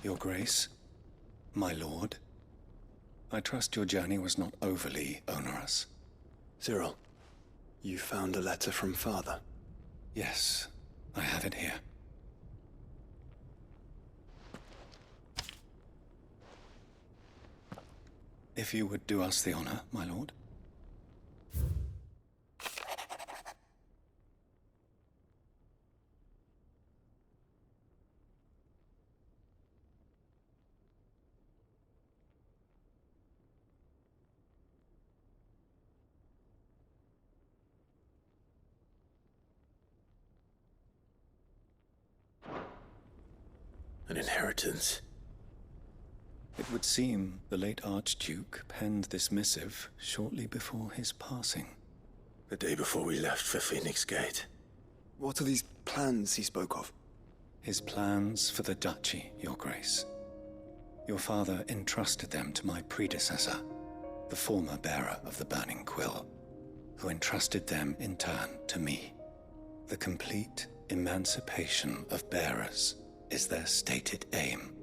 Your Grace, my lord, I trust your journey was not overly onerous. Cyril, you found a letter from Father? Yes, I have it here. If you would do us the honor, my lord. An inheritance. It would seem the late Archduke penned this missive shortly before his passing. The day before we left for Phoenix Gate. What are these plans he spoke of? His plans for the duchy, Your Grace. Your father entrusted them to my predecessor, the former bearer of the Burning Quill, who entrusted them in turn to me. The complete emancipation of bearers is their stated aim.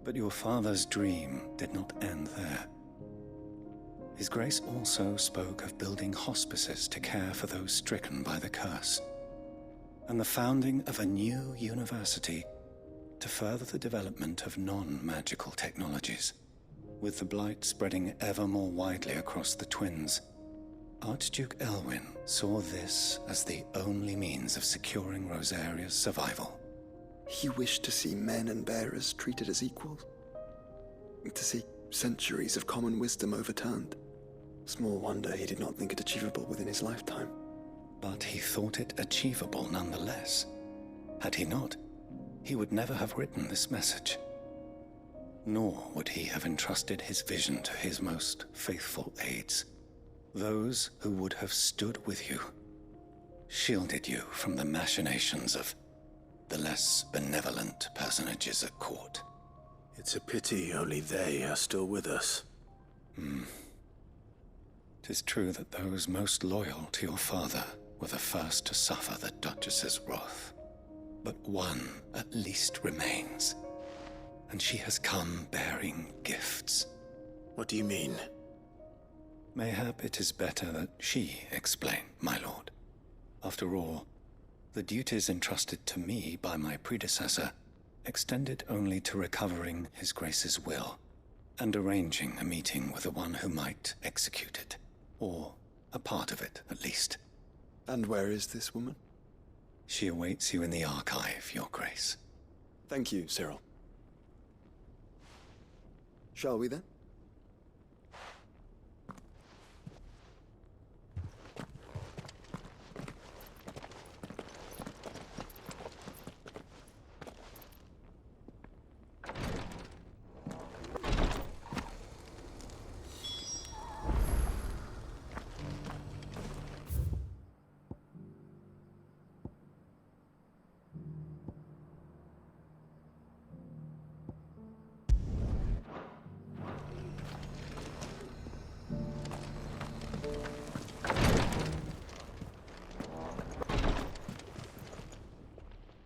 But your father's dream did not end there. His Grace also spoke of building hospices to care for those stricken by the curse, and the founding of a new university to further the development of non-magical technologies. With the blight spreading ever more widely across the twins, Archduke Elwyn saw this as the only means of securing Rosaria's survival. He wished to see men and bearers treated as equals. To see centuries of common wisdom overturned. Small wonder he did not think it achievable within his lifetime. But he thought it achievable nonetheless. Had he not, he would never have written this message. Nor would he have entrusted his vision to his most faithful aides, those who would have stood with you, shielded you from the machinations of the less benevolent personages at court. It's a pity only they are still with us. 'Tis true that those most loyal to your father were the first to suffer the Duchess's wrath. But one at least remains, and she has come bearing gifts. What do you mean? Mayhap it is better that she explain, my lord. After all, the duties entrusted to me by my predecessor extended only to recovering His Grace's will and arranging a meeting with the one who might execute it, or a part of it at least. And where is this woman? She awaits you in the archive, Your Grace. Thank you, Cyril. Shall we then?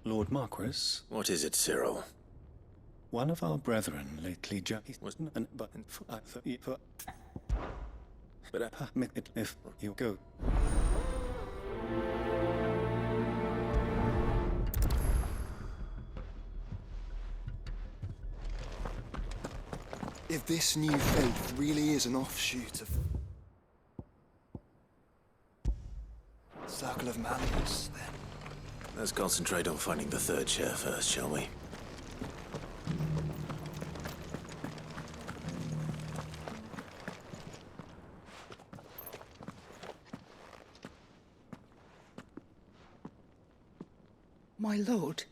Lord Marquis? What is it, Cyril? One of our brethren lately wasn't an button but permit it if you go. If this new faith really is an offshoot of Circle of Malleus, then let's concentrate on finding the third chair first, shall we? My lord.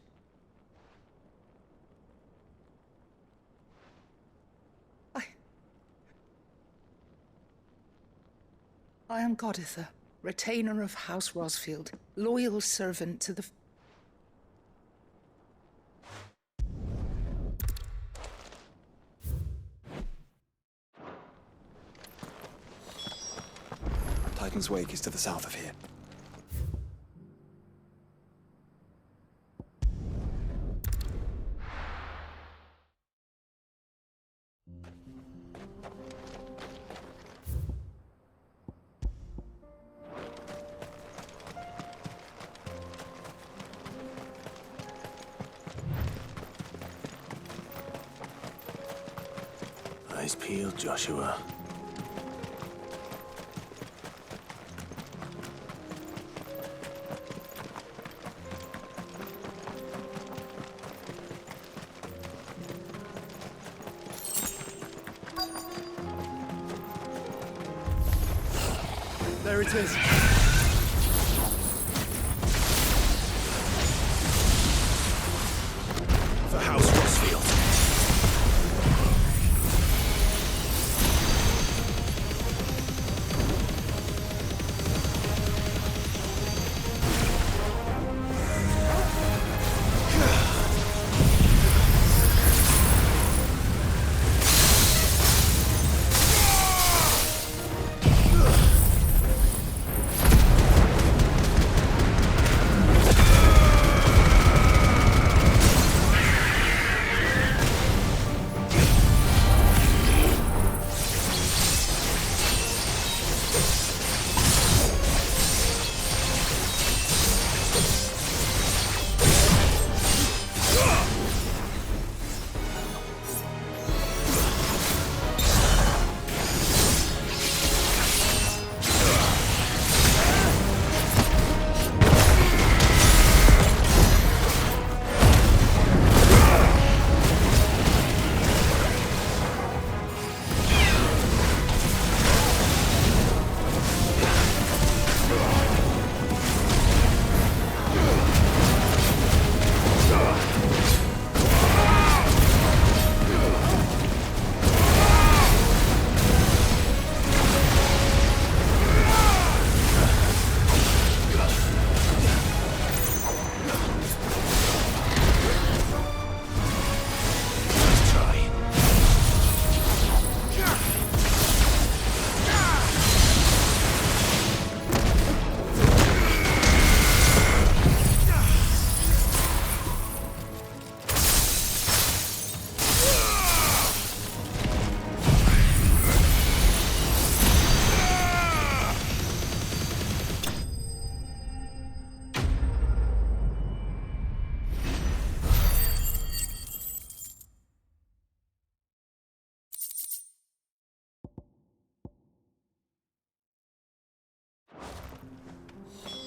I am Goditha, retainer of House Rosfield, loyal servant to the... Odin's Wake is to the south of here. Eyes peeled, Joshua. There it is. For House Rossfield.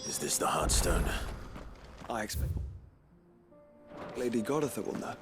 Is this the Heartstone? I expect Lady Goditha will know.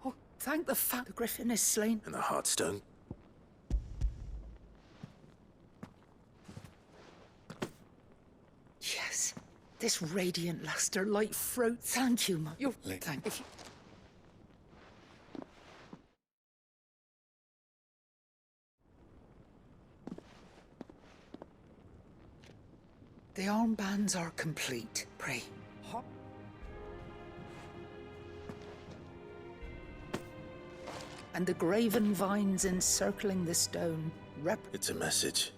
Oh, thank the griffin is slain. And the Heartstone? Yes. This radiant luster like fruit. Thank you, Mum. Thank you. The armbands are complete. Pray. And the graven vines encircling the stone It's a message.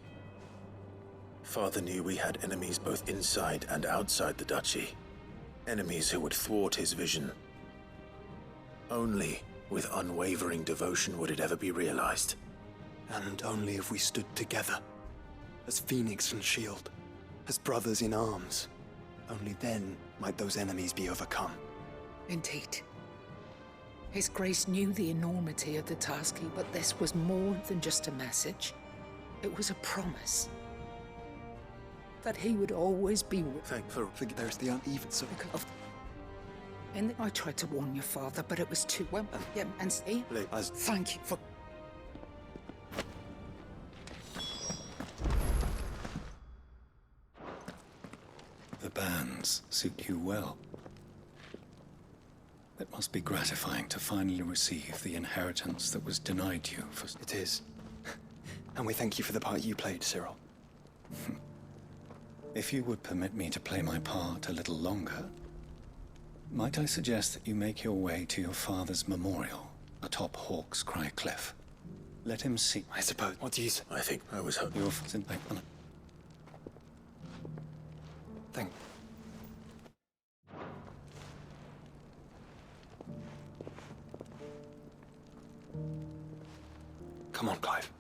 Father knew we had enemies both inside and outside the duchy. Enemies who would thwart his vision. Only with unwavering devotion would it ever be realized. And only if we stood together, as Phoenix and Shield, as brothers in arms, only then might those enemies be overcome. Indeed. His Grace knew the enormity of the task, but this was more than just a message. It was a promise that he would always be Thank for There's the uneven so of And I tried to warn your father, but it was too well. Yeah, and see? Look, Thank you for... The bands suit you well. It must be gratifying to finally receive the inheritance that was denied you for... It is. And we thank you for the part you played, Cyril. If you would permit me to play my part a little longer, might I suggest that you make your way to your father's memorial atop Hawk's Cry Cliff? Let him see... I suppose. What do you say? I think I was hoping. Your... Thank... Come on, Clive.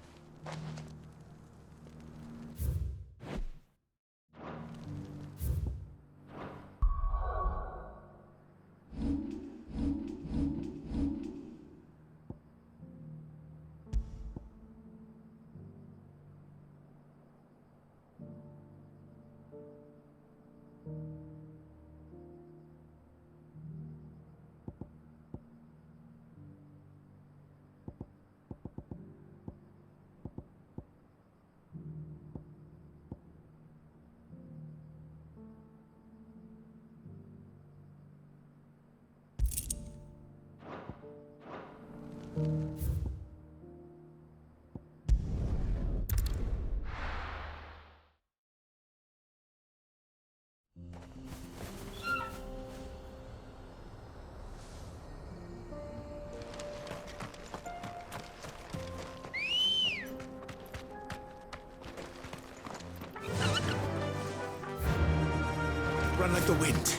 Run like the wind.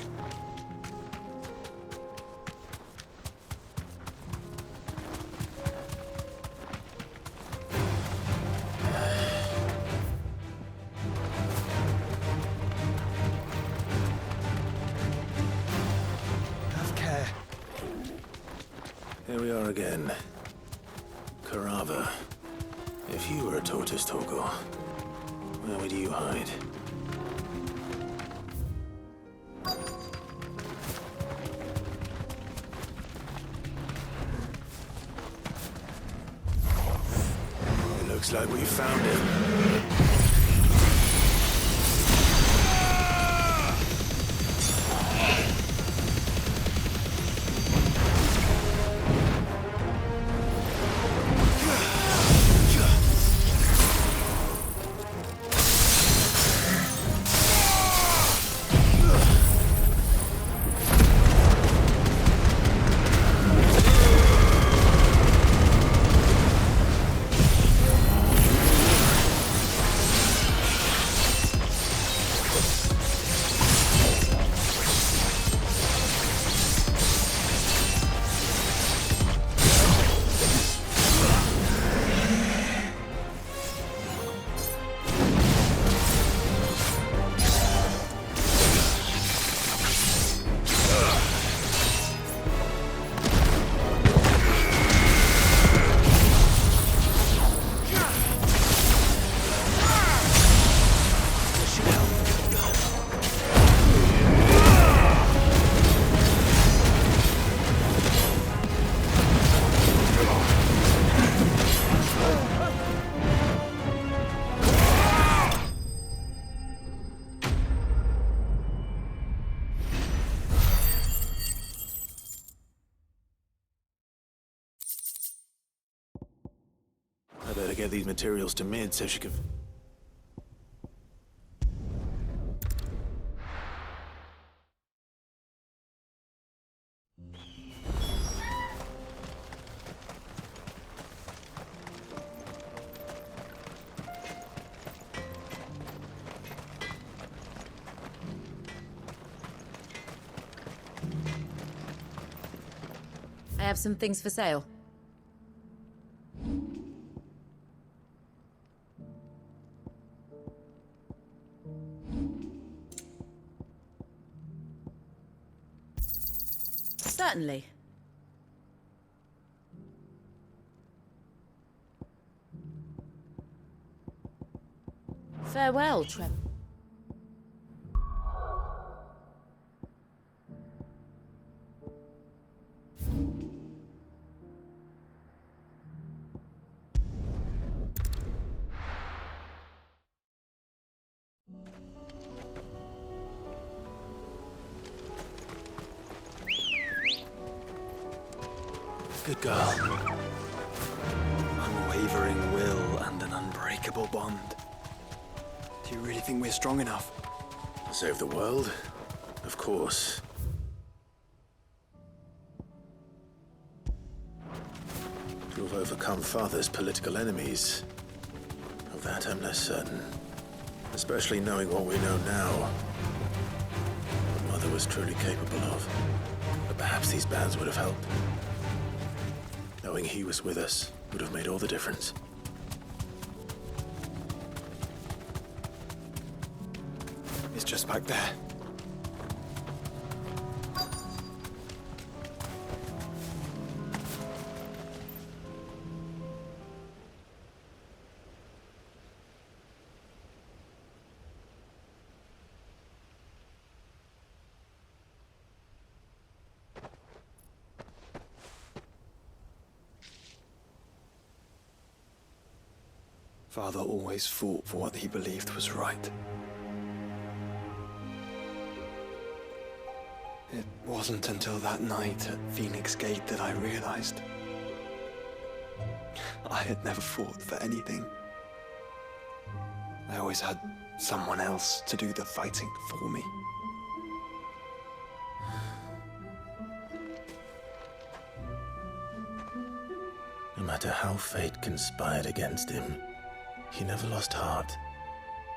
Have care. Here we are again. Carava. If you were a tortoise, Torgor, where would you hide? Looks like we found it. I better get these materials to Mid so she can... I have some things for sale. Certainly. Farewell, Trevor. Good girl. Unwavering will and an unbreakable bond. Do you really think we're strong enough? Save the world? Of course. To have overcome Father's political enemies. Of that I'm less certain. Especially knowing what we know now. What Mother was truly capable of. But perhaps these bands would have helped. Knowing he was with us would have made all the difference. It's just back there. Father always fought for what he believed was right. It wasn't until that night at Phoenix Gate that I realized I had never fought for anything. I always had someone else to do the fighting for me. No matter how fate conspired against him, he never lost heart,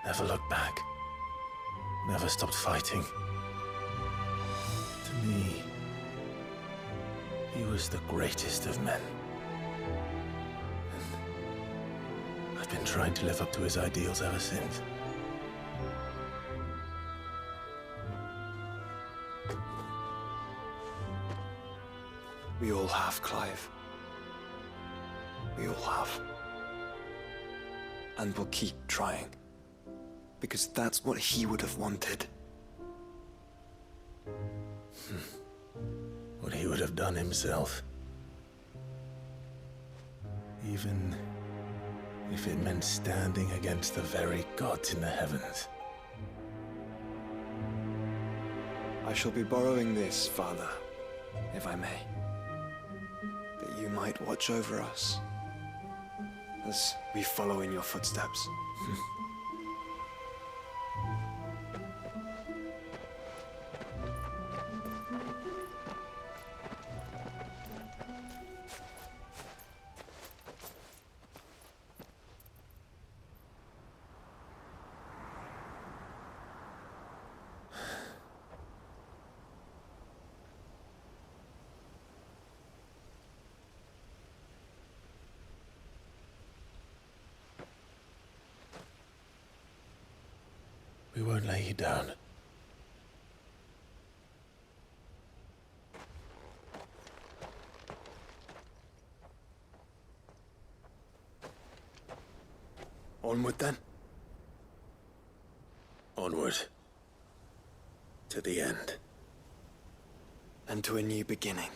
never looked back, never stopped fighting. To me, he was the greatest of men. And I've been trying to live up to his ideals ever since. We all have, Clive. We all have. And we'll keep trying. Because that's what he would have wanted. What he would have done himself. Even if it meant standing against the very gods in the heavens. I shall be borrowing this, Father, if I may. That you might watch over us as we follow in your footsteps. We won't lay you down. Onward then. Onward. To the end. And to a new beginning.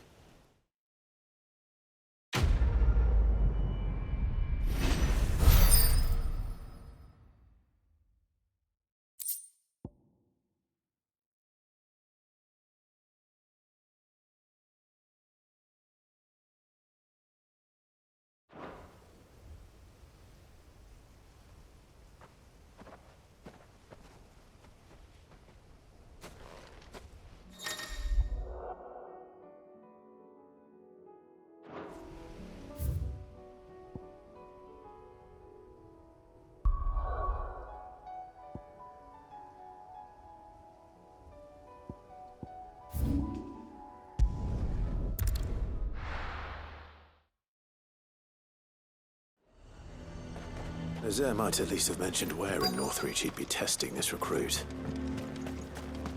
Azir might at least have mentioned where in Northreach he'd be testing this recruit.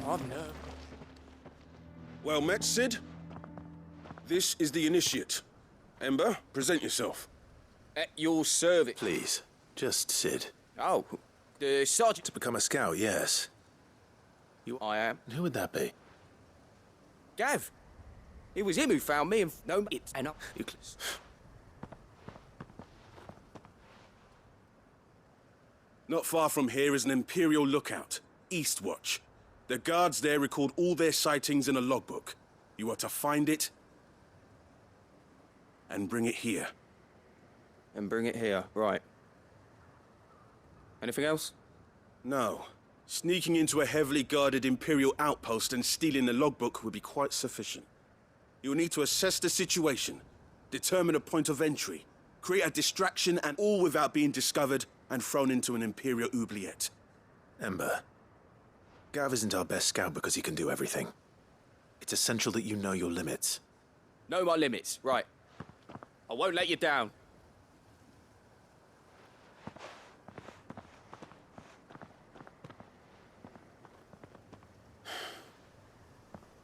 Oh, no. Well met, Sid. This is the initiate. Ember, present yourself. At your service. Please, just Sid. Oh, the sergeant. To become a scout, yes. I am. And who would that be? Gav. It was him who found me and... No, it's... And Euclid. Not far from here is an Imperial lookout, Eastwatch. The guards there record all their sightings in a logbook. You are to find it and bring it here. And bring it here, right. Anything else? No. Sneaking into a heavily guarded Imperial outpost and stealing the logbook would be quite sufficient. You'll need to assess the situation, determine a point of entry, create a distraction, and all without being discovered and thrown into an Imperial oubliette. Ember, Gav isn't our best scout because he can do everything. It's essential that you know your limits. Know my limits, right. I won't let you down.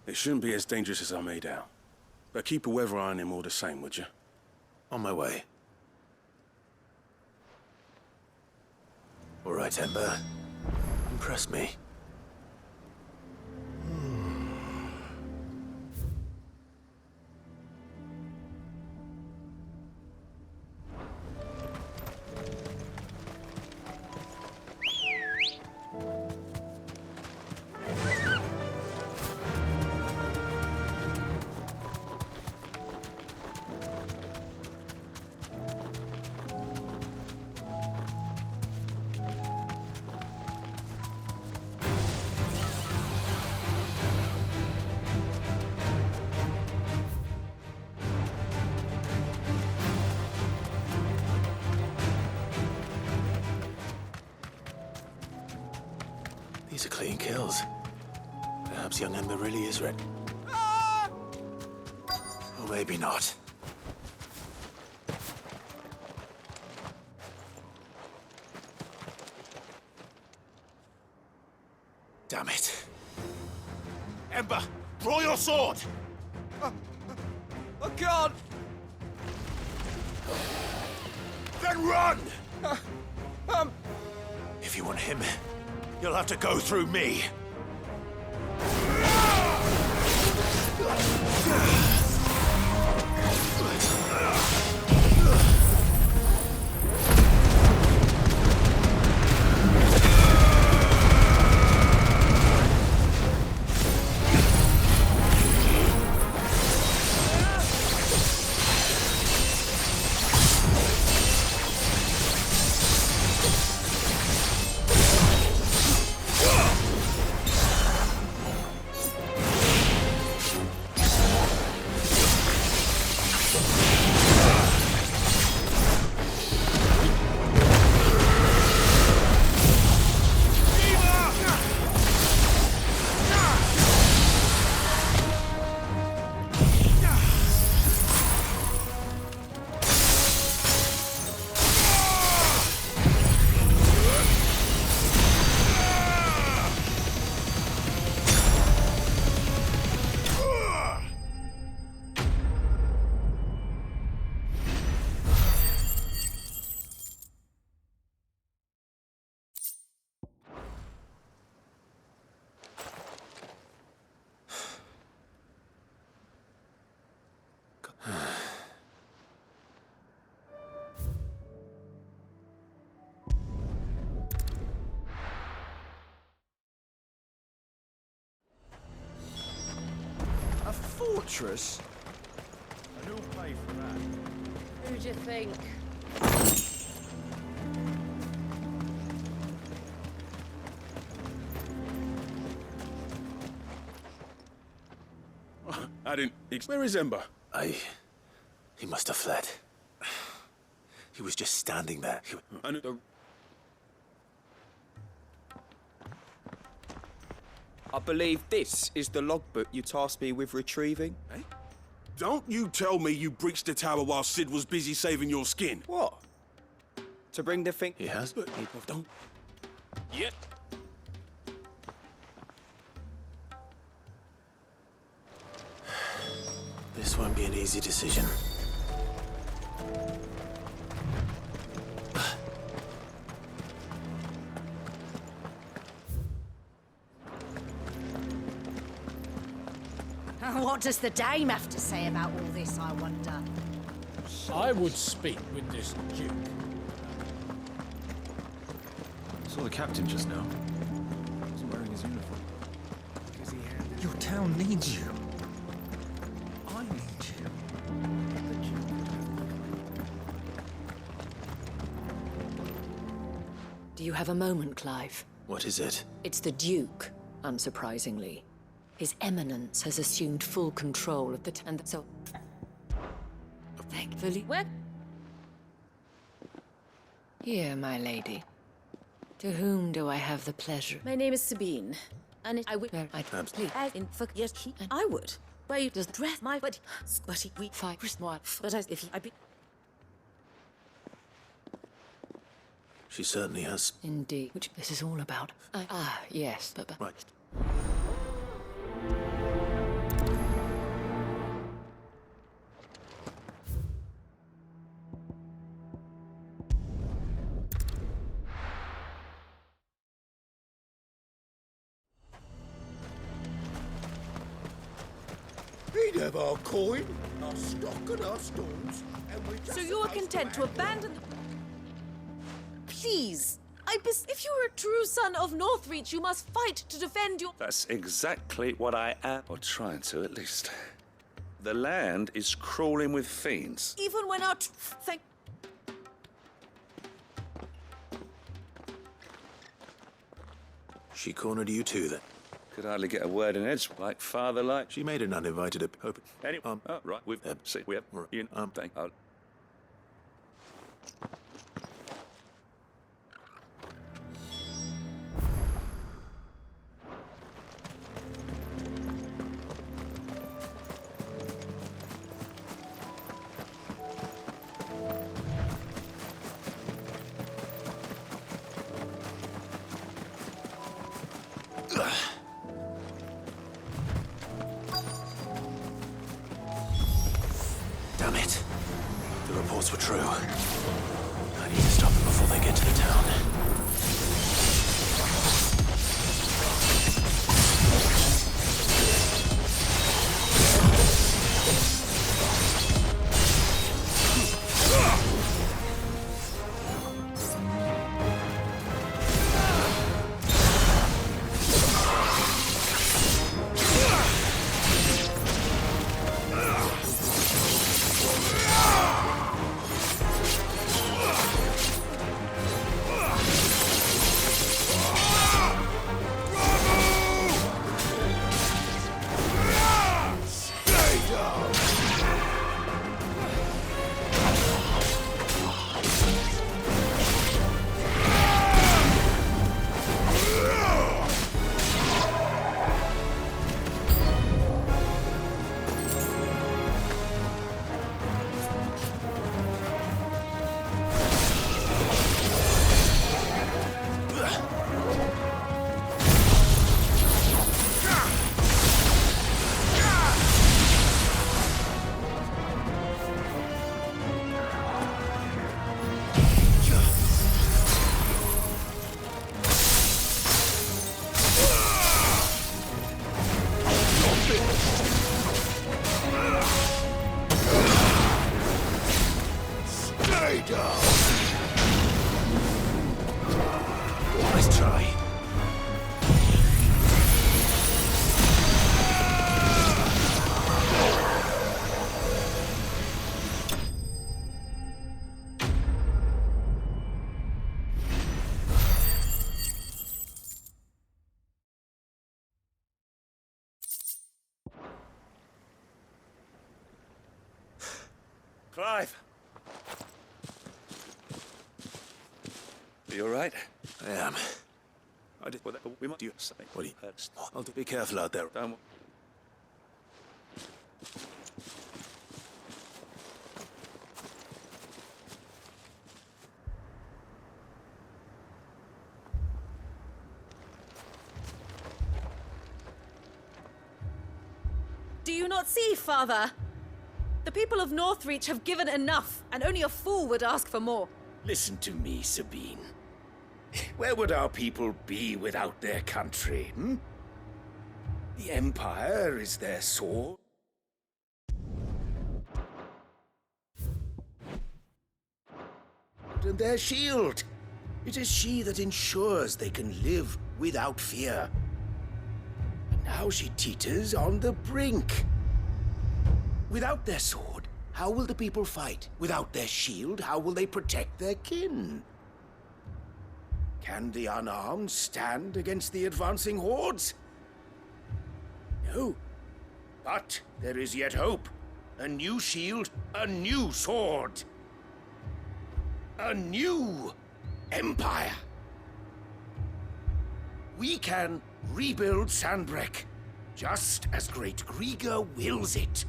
It shouldn't be as dangerous as I made out. But keep a weather eye on him all the same, would you? On my way. All right, Ember. Impress me. These are clean kills. Perhaps young Ember really is ready. Or maybe not. Damn it. Ember, draw your sword! I can't! Then run! If you want him, you'll have to go through me. A fortress? And who'll pay for that? Who'd you think? I didn't... Where is Ember? He must have fled. He was just standing there. I believe this is the logbook you tasked me with retrieving. Eh? Don't you tell me you breached the tower while Sid was busy saving your skin. What? To bring the thing... He has? But don't... Yet. This won't be an easy decision. What does the dame have to say about all this, I wonder? I would speak with this duke. Saw the captain just now. He wasn't wearing his uniform. Your town needs you. I need you. Do you have a moment, Clive? What is it? It's the Duke, unsurprisingly. His Eminence has assumed full control of the and so... Thankfully... Where? Here, my lady. To whom do I have the pleasure? My name is Sabine, and I would... Please. As in, for yes, I would. But you just dress my body, we Fight. but as if I be... She certainly has. Indeed. Which this is all about. Yes, but... Right. We'd have our coin, our stock and our stones, and we just... So you are content to abandon the... Please! If you are a true son of Northreach, you must fight to defend your... That's exactly what I am. Or trying to, at least. The land is crawling with fiends. Even when our... She cornered you too, then? Could hardly get a word in edge, like father, like. She made an uninvited hope. Anyway, right, we've see, we have, you know, thank. Damn it. The reports were true. I need to stop them before they get to the town. Nice try. Clive! Are you all right? I am. I did. Well, we might do something. What do you... I'll do. Be careful out there. Don't. Do you not see, Father? The people of Northreach have given enough, and only a fool would ask for more. Listen to me, Sabine. Where would our people be without their country, hmm? The Empire is their sword. And their shield. It is she that ensures they can live without fear. And now she teeters on the brink. Without their sword, how will the people fight? Without their shield, how will they protect their kin? Can the unarmed stand against the advancing hordes? No. But there is yet hope. A new shield, a new sword. A new empire. We can rebuild Sandbreck, just as Great Grieger wills it.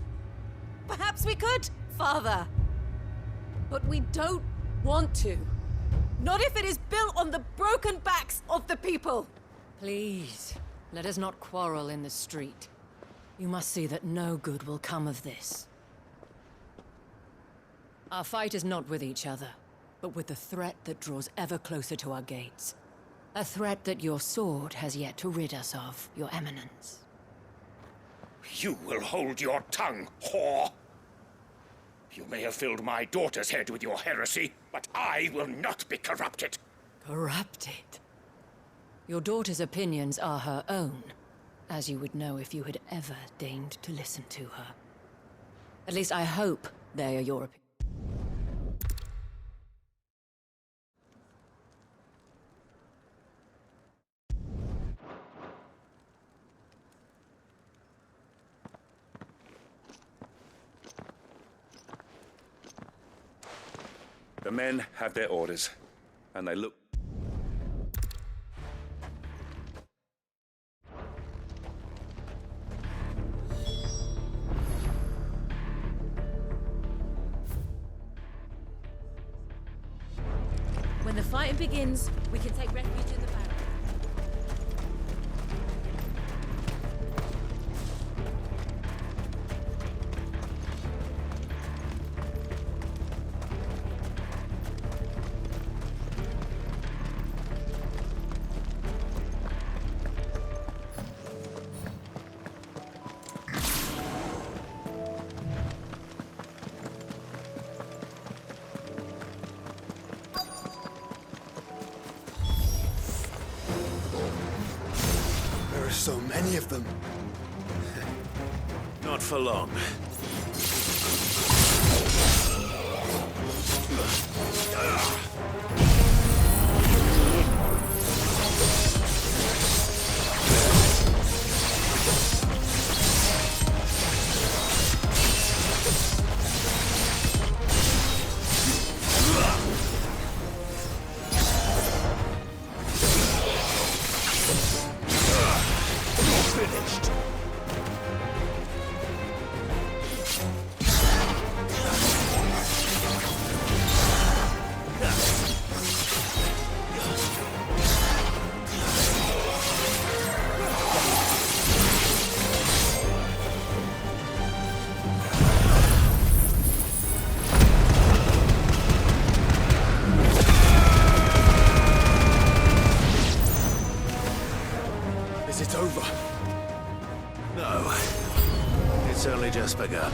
Perhaps we could, Father. But we don't want to. Not if it is built on the broken backs of the people. Please, let us not quarrel in the street. You must see that no good will come of this. Our fight is not with each other, but with the threat that draws ever closer to our gates. A threat that your sword has yet to rid us of, Your Eminence. You will hold your tongue, whore! You may have filled my daughter's head with your heresy, but I will not be corrupted. Corrupted? Your daughter's opinions are her own, as you would know if you had ever deigned to listen to her. At least I hope they are your opinions. The men have their orders, and they look... When the fighting begins, we can take refuge in the barracks. So many of them. Not for long. It's over. No. It's only just begun.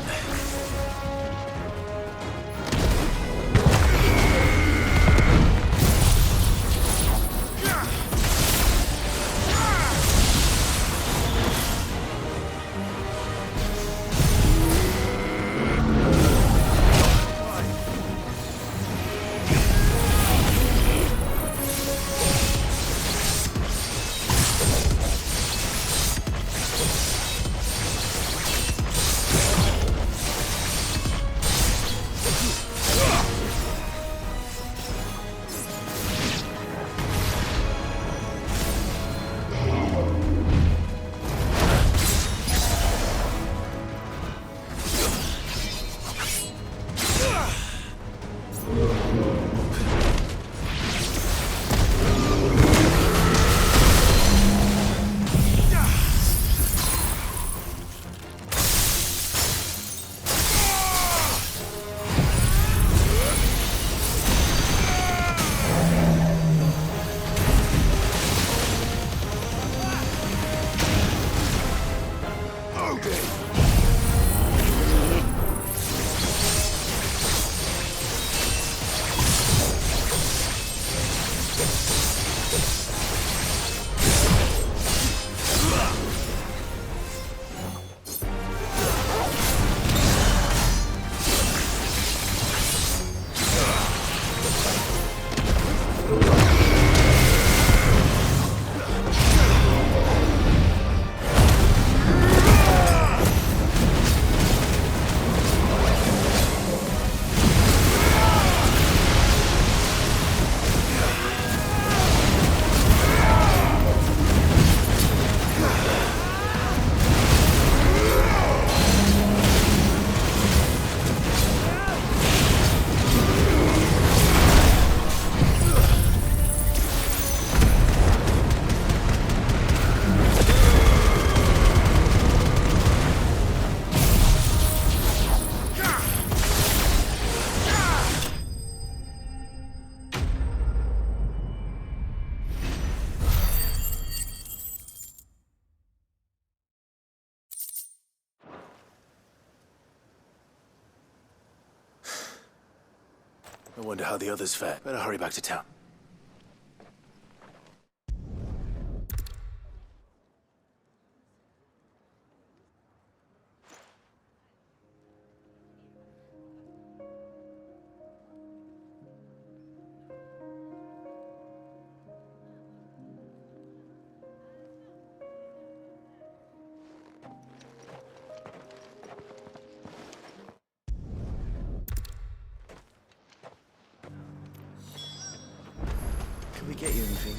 I wonder how the others fare. Better hurry back to town. Can we get you anything?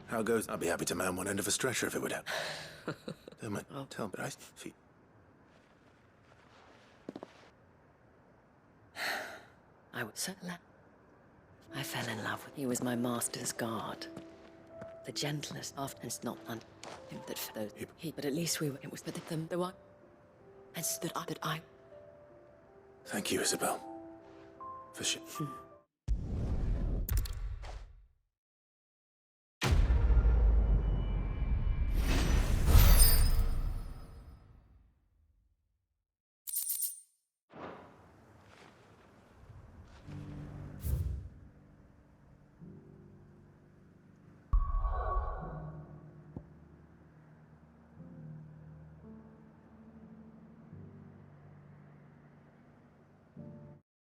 How goes? I'd be happy to man one end of a stretcher if it would help. Tell me, tell me, I feel. I was so I fell in love with. He was my master's guard. The gentlest, often it's not on him that those he. But at least we were. It was with them the one. And so that I. Thank you, Isabel. For